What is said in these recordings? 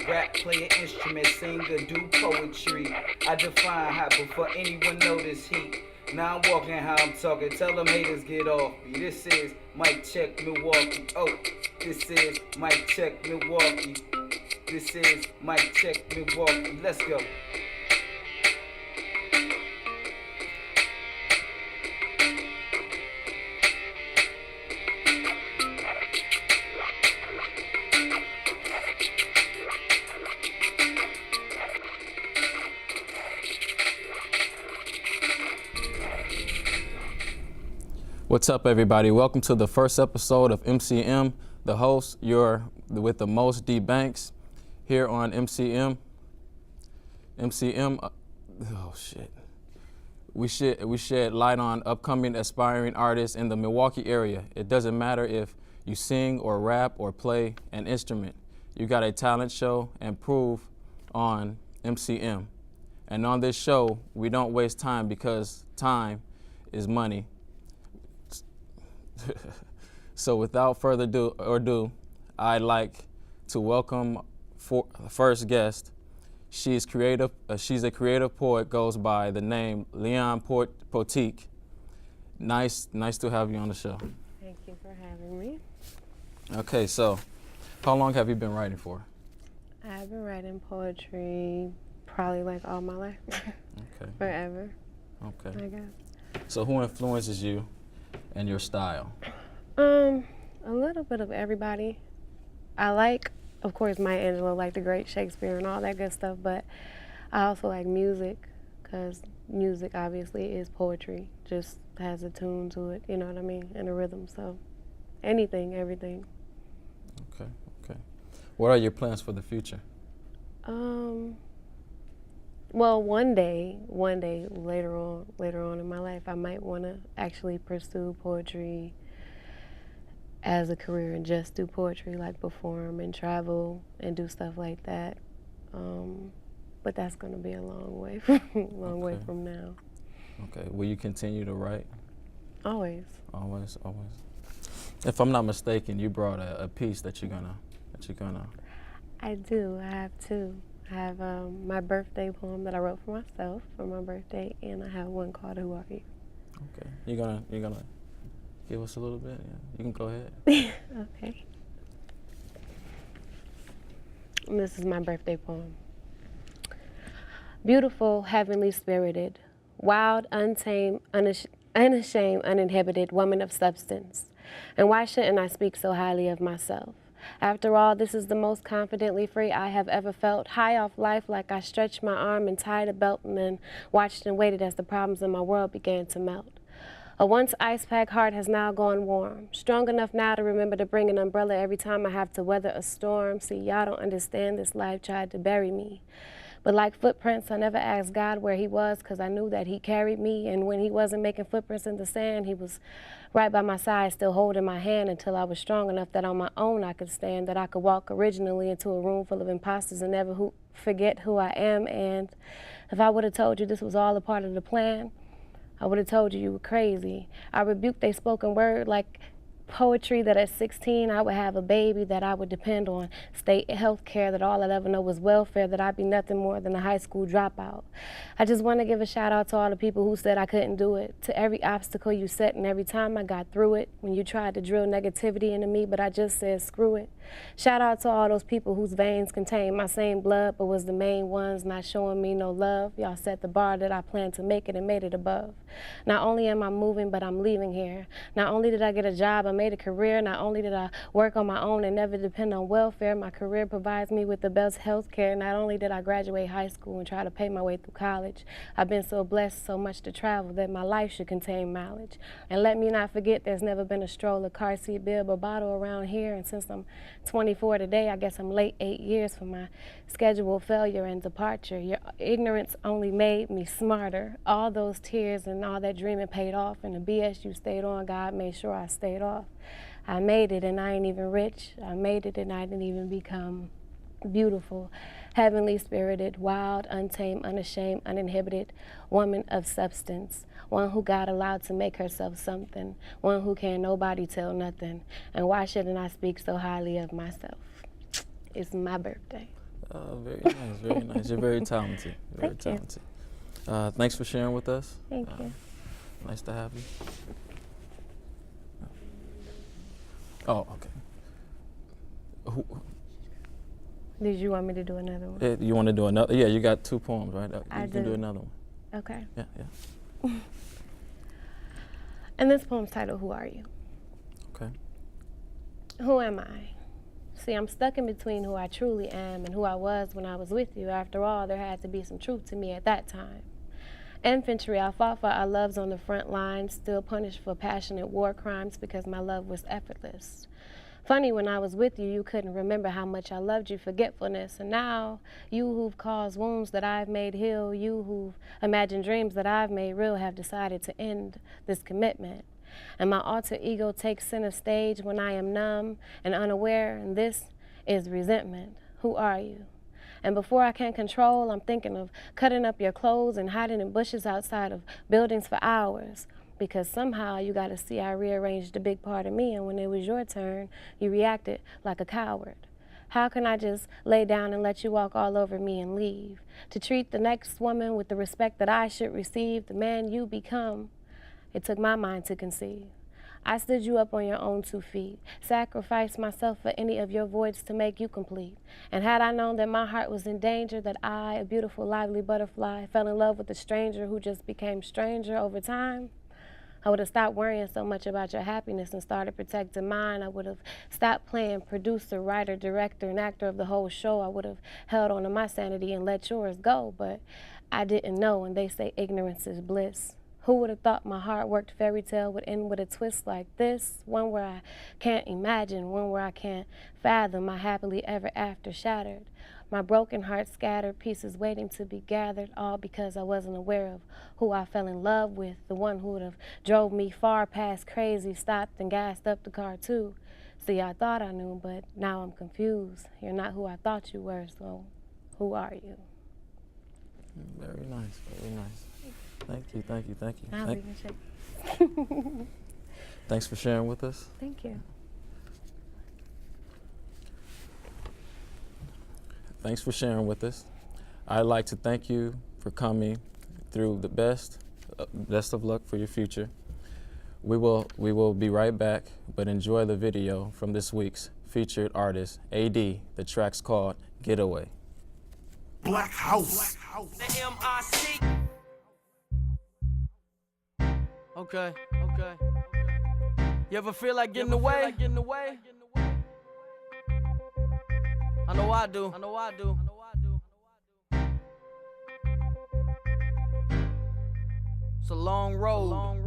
rap, play an instrument, sing or do poetry. I define hot before anyone notice heat. Now I'm walking how I'm talking. Tell them haters get off me. This is Mic Check Milwaukee. Oh, this is Mic Check Milwaukee. This is Mic Check Milwaukee. Let's go. What's up, everybody? Welcome to the first episode of MCM. The host, you're with the most D Banks here on MCM. Oh shit. We shed light on upcoming aspiring artists in the Milwaukee area. It doesn't matter if you sing or rap or play an instrument. You got a talent show and prove on MCM. And on this show, we don't waste time because time is money. So without further ado, I'd like to welcome the first guest. She's creative. She's a creative poet, goes by the name Leon Potique. Nice to have you on the show. Thank you for having me. Okay, so how long have you been writing for? I've been writing poetry probably like all my life. Okay. Forever. Okay. I guess. So who influences you and your style? A little bit of everybody. I like, of course, Maya Angelou, like the great Shakespeare and all that good stuff, but I also like music, because music obviously is poetry, just has a tune to it, you know what I mean, and a rhythm, so anything, everything. Okay. What are your plans for the future? Well, one day, later on in my life, I might want to actually pursue poetry as a career and just do poetry, like perform and travel and do stuff like that. But that's going to be a long way from now. Okay. Will you continue to write? Always. Always. If I'm not mistaken, you brought a piece that you're gonna. I do. I have two. I have my birthday poem that I wrote for myself for my birthday, and I have one called "Who Are You?" Okay. You're gonna give us a little bit? Yeah. You can go ahead. Okay. And this is my birthday poem. Beautiful, heavenly spirited, wild, untamed, unashamed, uninhibited woman of substance. And why shouldn't I speak so highly of myself? After all, this is the most confidently free I have ever felt, high off life like I stretched my arm and tied a belt and then watched and waited as the problems in my world began to melt. A once ice-packed heart has now gone warm, strong enough now to remember to bring an umbrella every time I have to weather a storm. See, y'all don't understand, this life tried to bury me. But like footprints, I never asked God where he was, because I knew that he carried me, and when he wasn't making footprints in the sand, he was right by my side, still holding my hand until I was strong enough that on my own I could stand, that I could walk originally into a room full of imposters and never forget who I am. And if I would have told you this was all a part of the plan, I would have told you were crazy. I rebuked they spoken word like poetry, that at 16 I would have a baby that I would depend on, state health care, that all I'd ever know was welfare, that I'd be nothing more than a high school dropout. I just want to give a shout out to all the people who said I couldn't do it, to every obstacle you set and every time I got through it, when you tried to drill negativity into me, but I just said screw it. Shout out to all those people whose veins contained my same blood, but was the main ones not showing me no love. Y'all set the bar that I planned to make it and made it above. Not only am I moving, but I'm leaving here. Not only did I get a job, I made a career. Not only did I work on my own and never depend on welfare, my career provides me with the best health care. Not only did I graduate high school and try to pay my way through college, I've been so blessed, so much to travel, that my life should contain mileage. And let me not forget, there's never been a stroller, car seat, bib, or bottle around here. And since I'm 24 today, I guess I'm late 8 years for my scheduled failure and departure. Your ignorance only made me smarter. All those tears and all that dreaming paid off, and the BS you stayed on, God made sure I stayed off. I made it and I ain't even rich. I made it and I didn't even become beautiful, heavenly spirited, wild, untamed, unashamed, uninhibited woman of substance. One who God allowed to make herself something. One who can't nobody tell nothing. And why shouldn't I speak so highly of myself? It's my birthday. Very nice, very nice. You're very talented. Very Thank you. talented. Thanks for sharing with us. Thank you. Nice to have you. Oh, okay. Did you want me to do another one? You want to do another? Yeah, you got 2 poems, right? I You can do. do another one. Okay. Yeah. And this poem's titled, Who Are You? Okay. Who am I? See, I'm stuck in between who I truly am and who I was when I was with you. After all, there had to be some truth to me at that time. Infantry, I fought for our loves on the front lines, still punished for passionate war crimes because my love was effortless. Funny, when I was with you, you couldn't remember how much I loved you, forgetfulness. And now, you who've caused wounds that I've made heal, you who've imagined dreams that I've made real, have decided to end this commitment. And my alter ego takes center stage when I am numb and unaware, and this is resentment. Who are you? And before I can control, I'm thinking of cutting up your clothes and hiding in bushes outside of buildings for hours. Because somehow you gotta see I rearranged a big part of me, and when it was your turn, you reacted like a coward. How can I just lay down and let you walk all over me and leave? To treat the next woman with the respect that I should receive, the man you become, it took my mind to conceive. I stood you up on your own 2 feet, sacrificed myself for any of your voids to make you complete. And had I known that my heart was in danger, that I, a beautiful, lively butterfly, fell in love with a stranger who just became stranger over time, I would have stopped worrying so much about your happiness and started protecting mine. I would have stopped playing producer, writer, director, and actor of the whole show. I would have held on to my sanity and let yours go, but I didn't know, and they say ignorance is bliss. Who would have thought my hard-worked fairy tale would end with a twist like this? One where I can't imagine, one where I can't fathom, my happily ever after shattered. My broken heart scattered, pieces waiting to be gathered, all because I wasn't aware of who I fell in love with, the one who would have drove me far past crazy, stopped and gassed up the car too. See, I thought I knew, but now I'm confused. You're not who I thought you were, so who are you? Very nice, very nice. Thank you, thank you, thank you. I'll even check. Thanks for sharing with us. Thank you. Thanks for sharing with us. I'd like to thank you for coming through the best of luck for your future. We will be right back, but enjoy the video from this week's featured artist, AD. The track's called Getaway. Black House. The MATC. Okay. You ever feel like getting away? I know I do. It's a long road.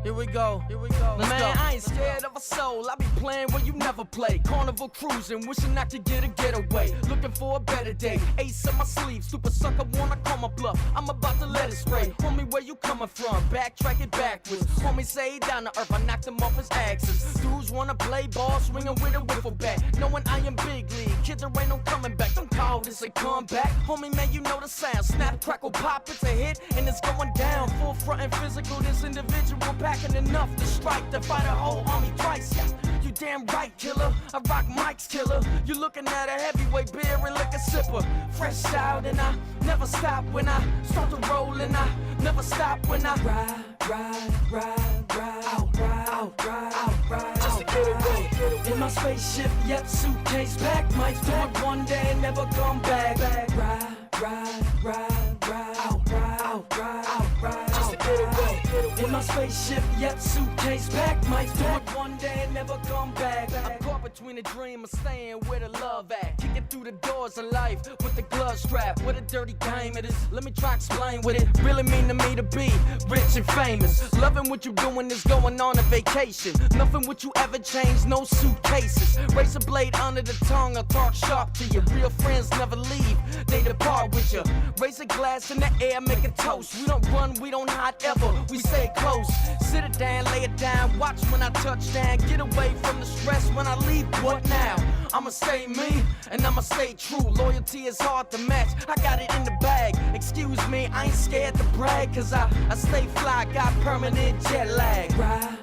Here we go. Man, I ain't scared of a soul. I be playing where you never play. Carnival cruising, wishing I could get a getaway. Looking for a better day. Ace on my sleeve, stupid sucker wanna call my bluff. I'm about to let it spray. Homie, where you coming from? Backtrack it backwards. Homie, say down to earth, I knocked him off his axis. Dudes wanna play ball, swinging with a wiffle bat. Knowing I am big league, kids, there ain't no coming back. Don't call this a comeback. Homie, man, you know the sound. Snap, crackle, pop, it's a hit, and it's going down. Full front and physical, this individual packing enough to strike, to fight a whole army twice. Yeah, you damn right, killer. I rock mics, killer. You looking at a heavyweight beer and liquor sipper. Fresh out, and I never stop when I start to roll, and I never stop when I ride. Just to get away. In my spaceship, yep, suitcase packed. Might do it one day and never come back. Ride. Just to get away. In my spaceship, yep, suitcase packed. Might do it one day and never come back. I'm caught between a dream of staying where the love at. Kicking through the doors of life with the glove strap. What a dirty game it is. Let me try explain what it really mean to me to be rich and famous. Loving what you doing is going on a vacation. Nothing would you ever change, no suitcases. Razor blade under the tongue, I'll talk sharp to you. Real friends never leave, they depart with you. Raise a glass in the air, make a toast. We don't run, we don't hide ever, we stay close. Sit it down, lay it down, watch when I touch down. Get away from the stress when I leave, what now? I'ma stay me, and I'ma stay true. Loyalty is hard to match, I got it in the bag. Excuse me, I ain't scared to brag, cause I stay fly, got permanent jet lag. Ride.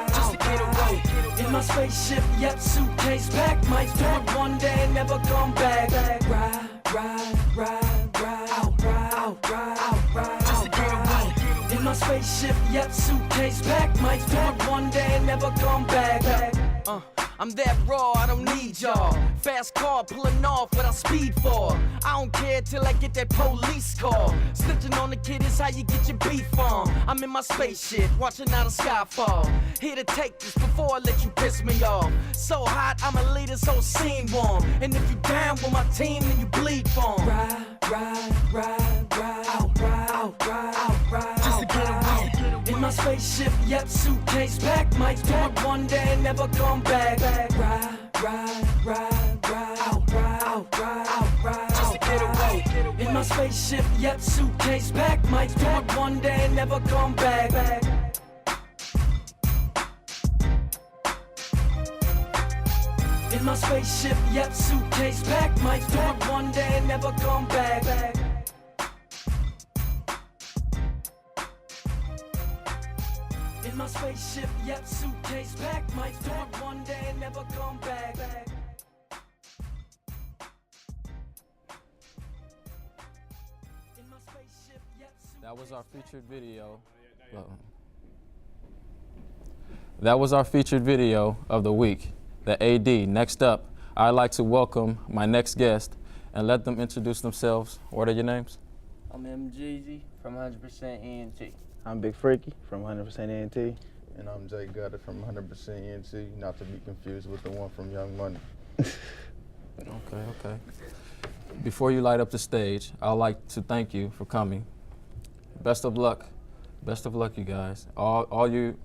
Just to get away. In my spaceship, yep, suitcase packed. Might do it one day and never come back. Ride, ride, ride, ride, out, ride, out, ride, out, ride, just to get away. In my spaceship, yep, suitcase packed. Might do it one day and never come back. I'm that raw, I don't need y'all. Fast car pulling off what I speed for. I don't care till I get that police call. Snitching on the kid is how you get your beef on. I'm in my spaceship, watching out the sky fall. Here to take this before I let you piss me off. So hot, I'ma leave this whole scene warm. And if you down with my team, then you bleed for 'em. Ride, ride, ride, ride, out, ride, out, ride, out, ride, just to get away. In my spaceship, yep, suitcase packed. Might do it one day and never come back. Ride, ride, ride, ride, out, ride, out, ride, out, ride, just to get away. In my spaceship, yep, suitcase packed. Might do it one day and never come back. In my spaceship, yep, suitcase packed. Might do it one day and never come back. In my spaceship, yep, suitcase packed. Might do it one day and never come back. In my spaceship, yep, That was our featured video. That was our featured video of the week, the AD. Next up, I'd like to welcome my next guest and let them introduce themselves. What are your names? I'm MGZ from 100% ENT. I'm Big Freaky from 100% ENT. And I'm Jay Gutter from 100% ENT, not to be confused with the one from Young Money. Okay. Before you light up the stage, I'd like to thank you for coming. Best of luck. Best of luck, you guys. All you.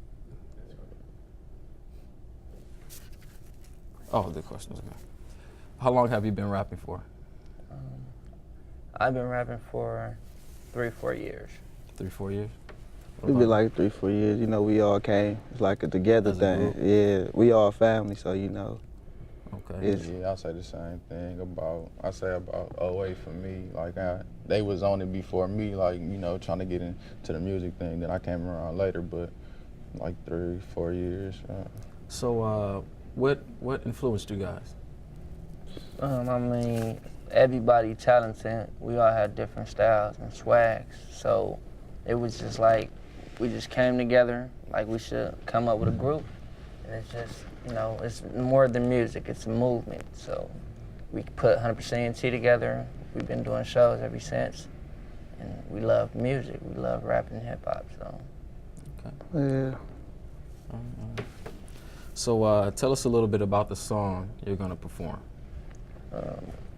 Oh, the question was good. How long have you been rapping for? I've been rapping for 3-4 years. 3-4 years? We've been like 3-4 years. You know, we all came. It's like a together As a thing. group? Yeah, we all family, so you know. Okay. Yeah, I'll say the same thing about 08 for me. Like, they was on it before me, like, you know, trying to get into the music thing. Then I came around later, but like 3-4 years. So, what influenced you guys? I mean, everybody talented. We all had different styles and swags. So it was just like, we just came together, like we should come up with a group. And it's just, you know, it's more than music, it's a movement. So we put 100% ENT together. We've been doing shows ever since. And we love music, we love rap and hip hop, so. Okay. Yeah. So tell us a little bit about the song you're gonna perform.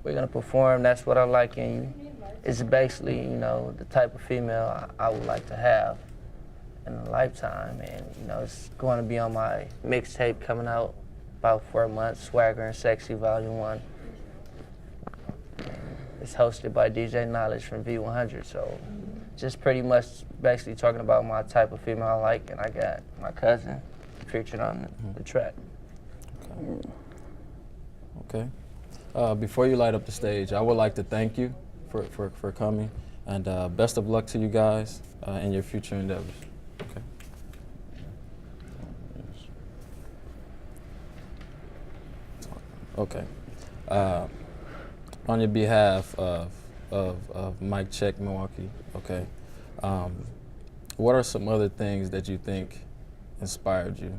We're gonna perform That's What I Like in You. It's basically, you know, the type of female I would like to have in a lifetime. And, you know, it's going to be on my mixtape coming out about 4 months, Swagger and Sexy Volume 1. It's hosted by DJ Knowledge from V100, so just pretty much basically talking about my type of female I like, and I got my cousin featured on the track. Okay. Before you light up the stage, I would like to thank you for coming, and best of luck to you guys in your future endeavors. Okay. Okay. On your behalf of Mic Check Milwaukee, okay, what are some other things that you think inspired you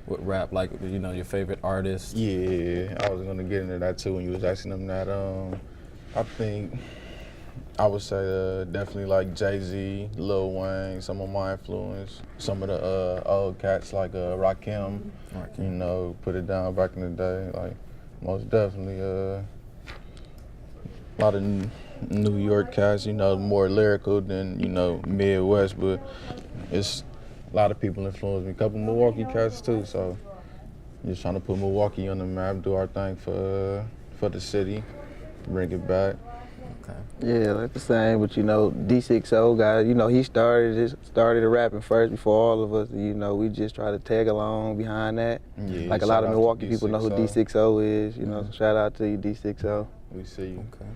with rap, like, you know, your favorite artists? Yeah, I was gonna get into that too when you was asking them that. I think I would say definitely like Jay-Z, Lil Wayne, some of my influence, some of the old cats like Rakim, you know, Put It Down back in the day, like most definitely a lot of New York cats, you know, more lyrical than, you know, Midwest, but it's a lot of people influence me. A couple Milwaukee cats too, so just trying to put Milwaukee on the map, do our thing for the city, bring it back. Okay. Yeah, like the same, but you know, D60 guy, you know, he started rapping first before all of us. You know, we just try to tag along behind that. Yeah, like a lot of Milwaukee people know who D60 is, you know, so shout out to you, D60. We see you. Okay.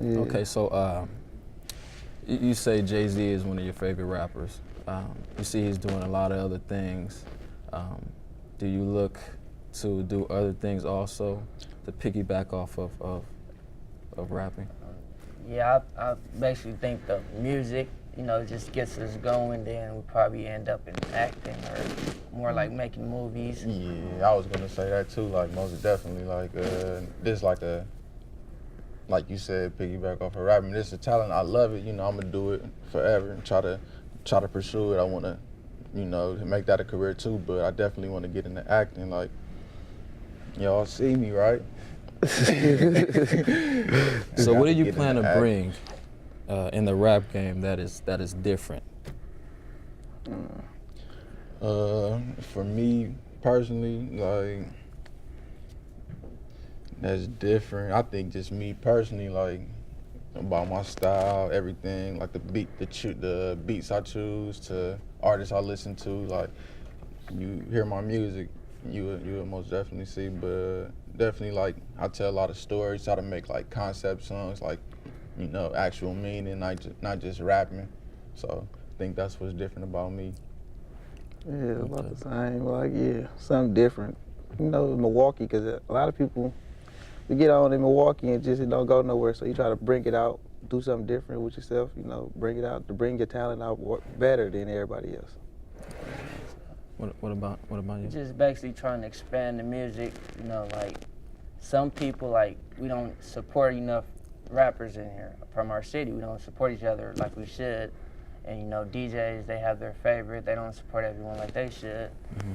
Yeah. Okay, so you say Jay-Z is one of your favorite rappers. You see he's doing a lot of other things. do you look to do other things also to piggyback off of rapping? Yeah, I basically think the music, you know, just gets us going, then we probably end up in acting or more like making movies. Yeah, I was gonna say that too, like most definitely, like this like a, like you said, piggyback off of rapping. This is a talent, I love it, you know, I'm gonna do it forever and try to pursue it. I wanna, you know, make that a career too, but I definitely wanna get into acting, like, y'all see me, right? So what do you plan to bring in the rap game that is different? For me personally, like, that's different. I think just me personally, like, about my style, everything, like the beats I choose, to artists I listen to. Like, you hear my music, you would most definitely see. But definitely, like, I tell a lot of stories, try to make like concept songs, like, you know, actual meaning, not just rapping. So I think that's what's different about me. Yeah, about the same. Like, yeah, something different. You know, Milwaukee, because a lot of people, we get on in Milwaukee and just it don't go nowhere. So you try to bring it out, do something different with yourself. You know, bring it out to bring your talent out better than everybody else. What about you? Just basically trying to expand the music. You know, like some people, like, we don't support enough rappers in here from our city. We don't support each other like we should. And, you know, DJs, they have their favorite. They don't support everyone like they should.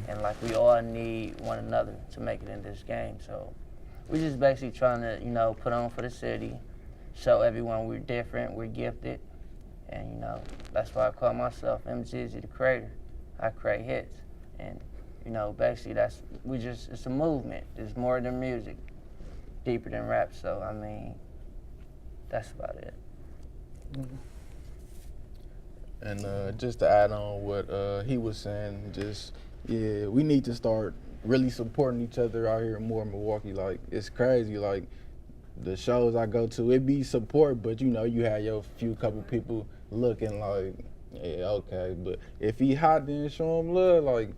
And, like, we all need one another to make it in this game. So we're just basically trying to, you know, put on for the city, show everyone we're different, we're gifted. And, you know, that's why I call myself MGZ, the creator. I create hits. And, you know, basically it's a movement. It's more than music, deeper than rap. So, I mean, that's about it. And just to add on what he was saying, just, yeah, we need to start really supporting each other out here more in Milwaukee. Like, it's crazy, like, the shows I go to, it be support, but, you know, you have your couple people looking like, yeah, okay, but if he hot, then show him love. Like,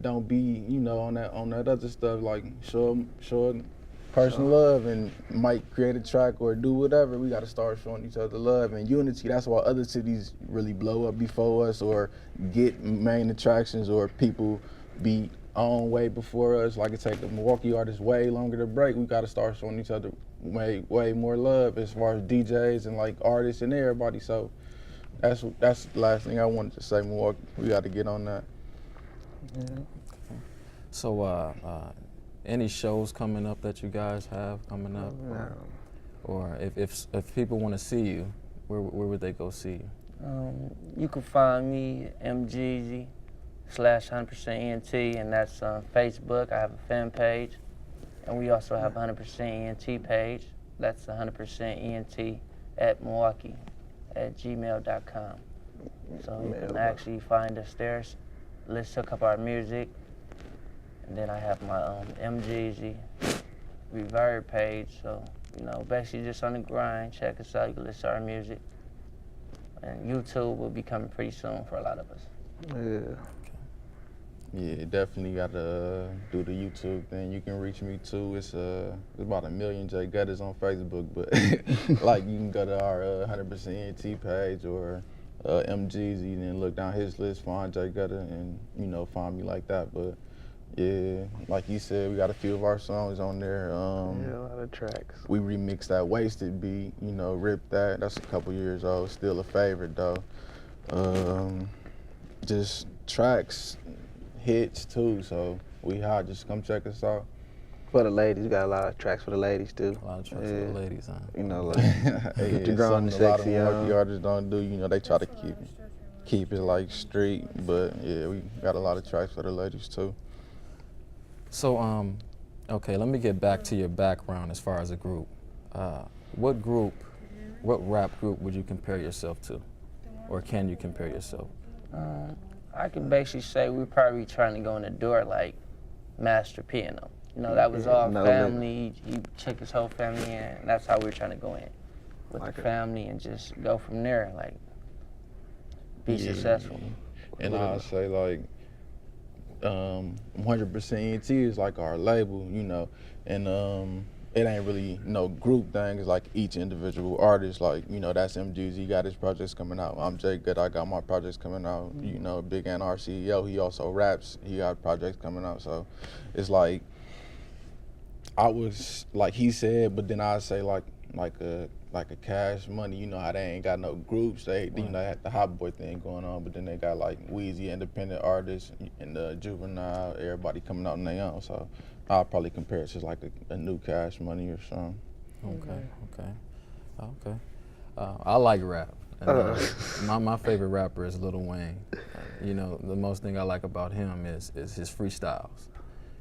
don't be, you know, on that other stuff. Like, show him person love, and might create a track or do whatever. We got to start showing each other love and unity. That's why other cities really blow up before us, or get main attractions, or people be on way before us. Like, it take the Milwaukee artists way longer to break. We got to start showing each other way more love as far as DJs and like artists and everybody. So that's the last thing I wanted to say. Milwaukee, we got to get on that. Yeah. So any shows coming up that you guys have coming up? No. Or if people want to see you, where would they go see you? You can find me MGZ /100% ENT, and that's on Facebook. I have a fan page, and we also have a 100% ENT page. That's 100% ENT at Milwaukee at gmail.com. So you can actually find us there. Let's hook up our music. And then I have my MGZ Reverb page. So, you know, basically just on the grind. Check us out. You can listen to our music. And YouTube will be coming pretty soon for a lot of us. Yeah. Yeah, definitely got to do the YouTube thing. You can reach me too. It's about 1 million J Gutters on Facebook, but like, you can go to our 100% ENT page, or MGZ, and look down his list, find J Gutter, and, you know, find me like that. But yeah, like you said, we got a few of our songs on there. Yeah, a lot of tracks. We remixed that Wasted beat, you know, ripped that. That's a couple years old, still a favorite though. Just tracks, hits too, so we hot. Just come check us out. For the ladies, we got a lot of tracks for the ladies too. A lot of tracks for the ladies, huh? You know, like the grown and sexy. A lot of Milwaukee artists don't do. You know, they try to keep it like street, but yeah, we got a lot of tracks for the ladies too. So, okay, let me get back to your background as far as a group. What rap group would you compare yourself to? Or can you compare yourself? I can basically say we're probably trying to go in the door like Master P and them. You know, that was all family. He took his whole family in, and that's how we're trying to go in with the family and just go from there, like, be successful. And I'll say, like, 100% ENT is like our label, you know, and it ain't really no group thing. It's like each individual artist, like, you know, that's MGZ got his projects coming out. I'm Jay Good, I got my projects coming out. You know, Big N, our CEO, he also raps, he got projects coming out. So it's like, I was, like he said, but then I say like a Cash Money, you know how they ain't got no groups. They, you know, they had the Hot Boy thing going on, but then they got like Weezy, independent artists, and the Juvenile, everybody coming out on their own. So I'll probably compare it to like a new Cash Money or something. Okay. I like rap. And, my favorite rapper is Lil Wayne. You know, the most thing I like about him is his freestyles.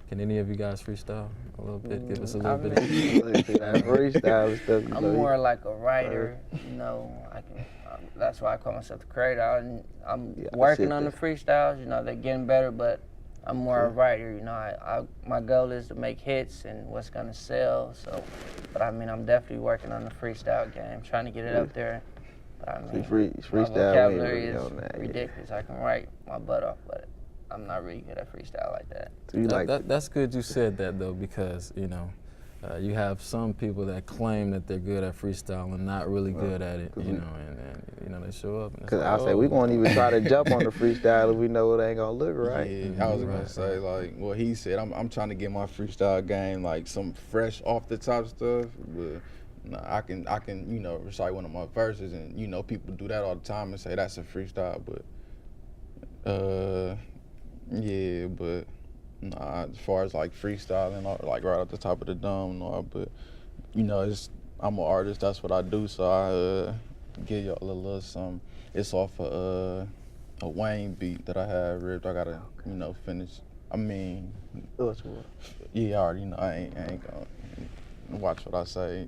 Can any of you guys freestyle a little bit? Give us a little bit. Freestyle stuff. I'm more like a writer, you know. That's why I call myself the creator. I'm working on the freestyles. You know, they're getting better, but I'm more a writer. You know, my goal is to make hits and what's gonna sell. So, but I mean, I'm definitely working on the freestyle game, trying to get it up there. But I mean, freestyle my vocabulary is ridiculous. I can write my butt off, but I'm not really good at freestyle like that. So that's good you said that though, because you know, you have some people that claim that they're good at freestyle and not really good at it, you know, and you know they show up. Because I say we won't even try to jump on the freestyle if we know it ain't gonna look right. Yeah, I was gonna say like what he said. I'm trying to get my freestyle game like some fresh off the top stuff, but. No, I can you know recite one of my verses, and you know people do that all the time and say that's a freestyle, but yeah, but nah, as far as like freestyling, like right off the top of the dome, no, but you know I'm an artist, that's what I do, so I give y'all a little something. It's off a Wayne beat that I had ripped. I gotta you know finish. I mean, yeah, I already know I ain't gonna. Watch what I say,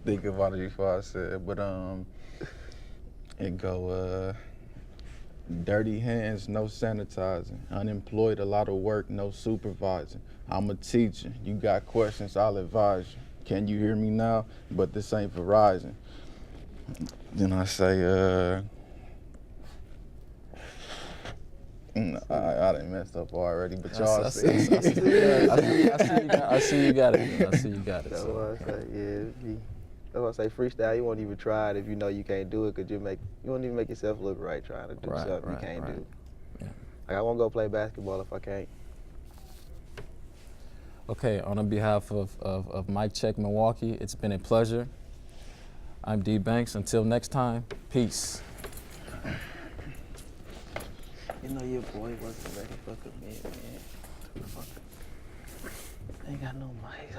think about it before I say it, but it go, dirty hands, no sanitizing, unemployed, a lot of work, no supervising, I'm a teacher, you got questions, I'll advise you, can you hear me now, but this ain't Verizon. Then I say, I done messed up already, but y'all see. I see you got it. That's what I say, yeah. That's why I say freestyle, you won't even try it if you know you can't do it, because you won't even make yourself look right trying to do something you can't do. Yeah. Like I won't go play basketball if I can't. Okay, on behalf of Mic Check Milwaukee, it's been a pleasure. I'm D Banks. Until next time, peace. You know your boy wasn't ready for commit, man. Ain't got no mic.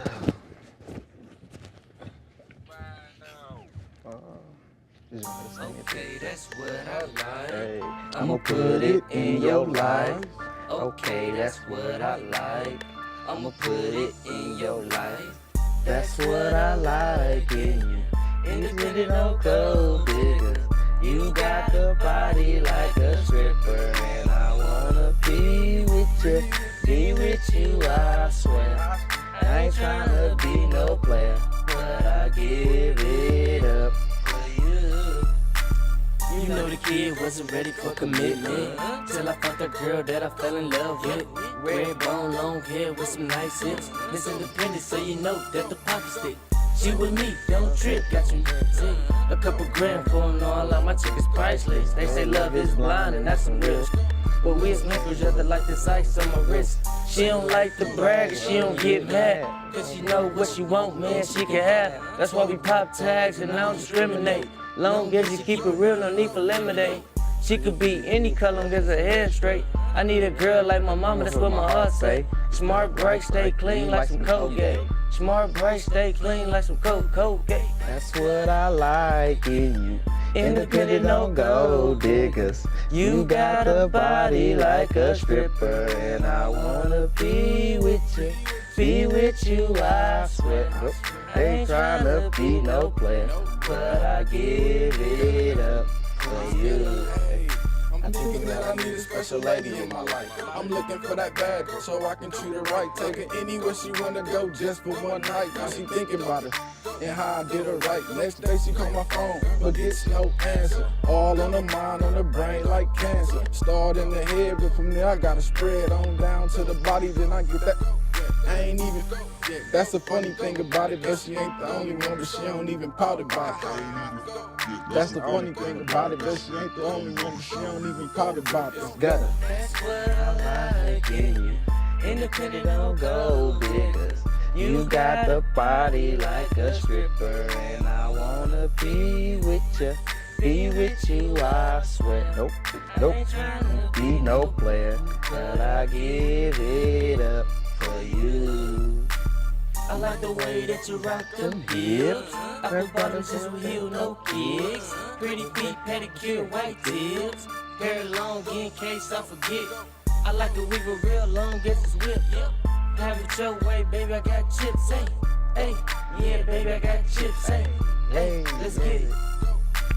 Okay, that's what I like. Hey. I'ma put it in your life. Okay, that's what I like. I'ma put it in your life. That's what I like in you. Independent, no gold digger. You got the body like a stripper, and I wanna be with you, I swear. I ain't tryna be no player, but I give it up for you. You know the kid wasn't ready for commitment, till I found the girl that I fell in love with. Red bone, long hair with some nice hips. Miss Independent, so you know that the pocket stick. She with me, don't trip, got you sick. A couple grand for them, all out my chick is priceless. They say love is blind and that's some real shit. But we is meant for each other like this ice on my wrist. She don't like to brag and she don't get mad, cause she know what she want, man, she can have. That's why we pop tags and I don't discriminate. Long as you keep it real, no need for lemonade. She could be any color, long as her hair straight. I need a girl like my mama, that's what my heart say. Smart, bright, stay clean like some Colgate. Smart, bright, stay clean like some Colgate. That's what I like in you. Independent, no gold diggers. You got a body like a stripper, and I wanna be with you, I swear. Ain't tryna be no player, but I give it up for you. I'm thinking that I need a special lady in my life. I'm looking for that bad so I can treat her right. Take her anywhere she wanna go just for one night. Now she thinking about it. and how I did her right. Next day she called my phone, but gets no answer. All on the mind, on the brain like cancer. Start in the head, but from there I gotta spread on down to the body, then I get that. I ain't even, that's the funny thing about it, but she ain't the only one, but she don't even pout about it. That's the funny thing about it, but she ain't the only one, but she don't even pout about it. Gotta. That's what I like in you. Independent, don't go bigger. You got the body like a stripper, and I wanna be with you. Be with you, I swear. Nope, nope, be no player, but I give it up for you. I like the way that you rock them hips. Upper bottoms just with heel, no kicks. Pretty feet, pedicure, white tips. Hair long in case I forget. I like to weave a real long, guess it's whip. Have it your way, baby, I got chips, hey. Hey, yeah, baby, I got chips, hey. Hey, let's get it.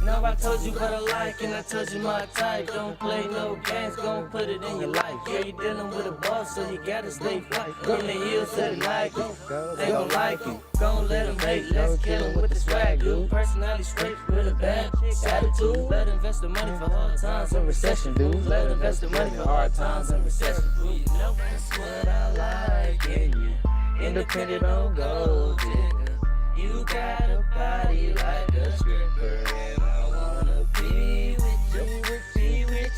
Now I told you what I like and I told you my type. Don't play no games, gon' put it in your life. Yeah, you dealing with a boss, so you gotta stay fly. From the hills to the night, they gon' like you. Gon' let them hate, let's kill them with the swag, dude. Personality straight with a bad attitude. Let invest the money for hard times and recession, dude. Let invest the money for hard times and recession, dude. You know that's what I like in you. Independent, don't go digger. You got a body like a stripper, and I wanna be with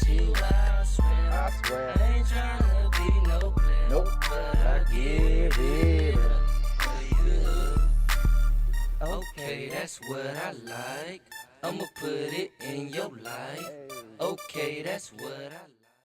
you, I swear. I ain't tryna be no player, but I give it up for you. Okay, that's what I like. I'ma put it in your life. Okay, that's what I like.